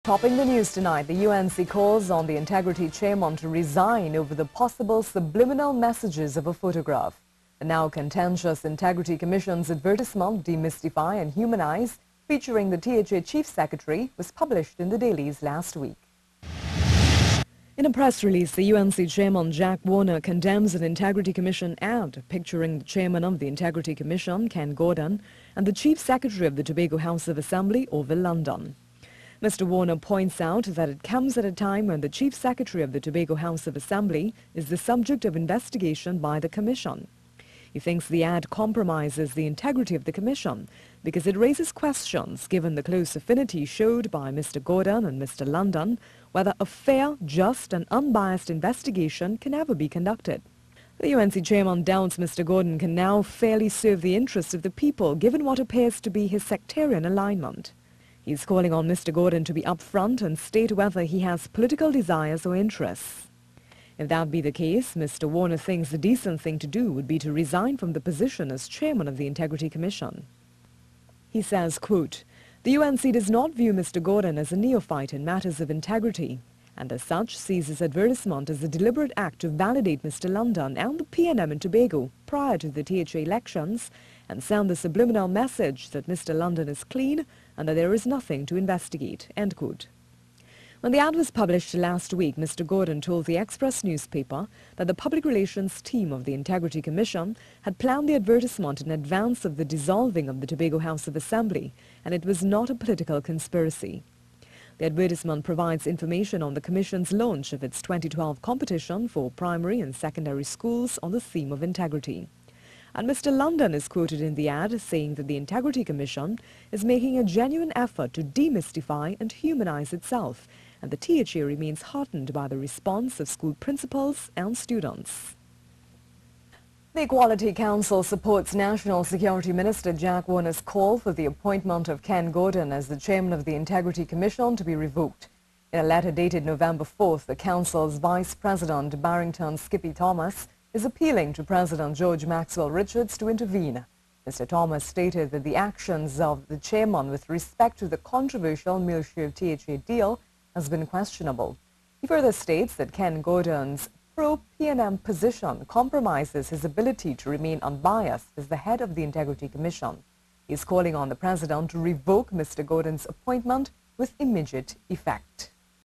Topping the news tonight, the UNC calls on the Integrity Chairman to resign over the possible subliminal messages of a photograph. The now contentious Integrity Commission's advertisement, Demystify and Humanize, featuring the THA Chief Secretary, was published in the dailies last week. In a press release, the UNC Chairman Jack Warner condemns an Integrity Commission ad picturing the Chairman of the Integrity Commission, Ken Gordon, and the Chief Secretary of the Tobago House of Assembly, Orville London. Mr. Warner points out that it comes at a time when the Chief Secretary of the Tobago House of Assembly is the subject of investigation by the Commission. He thinks the ad compromises the integrity of the Commission because it raises questions, given the close affinity showed by Mr. Gordon and Mr. London, whether a fair, just and unbiased investigation can ever be conducted. The UNC chairman doubts Mr. Gordon can now fairly serve the interests of the people, given what appears to be his sectarian alignment. He's calling on Mr. Gordon to be upfront and state whether he has political desires or interests. If that be the case, Mr. Warner thinks the decent thing to do would be to resign from the position as chairman of the Integrity Commission. He says, quote, "The UNC does not view Mr. Gordon as a neophyte in matters of integrity, and as such sees his advertisement as a deliberate act to validate Mr. London and the PNM in Tobago prior to the THA elections and send the subliminal message that Mr. London is clean and that there is nothing to investigate." End quote. When the ad was published last week, Mr. Gordon told the Express newspaper that the public relations team of the Integrity Commission had planned the advertisement in advance of the dissolving of the Tobago House of Assembly, and it was not a political conspiracy. The advertisement provides information on the Commission's launch of its 2012 competition for primary and secondary schools on the theme of integrity. And Mr. London is quoted in the ad saying that the Integrity Commission is making a genuine effort to demystify and humanize itself, and the THA remains heartened by the response of school principals and students. The Equality Council supports National Security Minister Jack Warner's call for the appointment of Ken Gordon as the chairman of the Integrity Commission to be revoked. In a letter dated November 4th, the Council's Vice President, Barrington Skippy Thomas, is appealing to President George Maxwell Richards to intervene. Mr. Thomas stated that the actions of the chairman with respect to the controversial Millshave THA deal has been questionable. He further states that Ken Gordon's pro-PNM position compromises his ability to remain unbiased as the head of the Integrity Commission. He is calling on the President to revoke Mr. Gordon's appointment with immediate effect.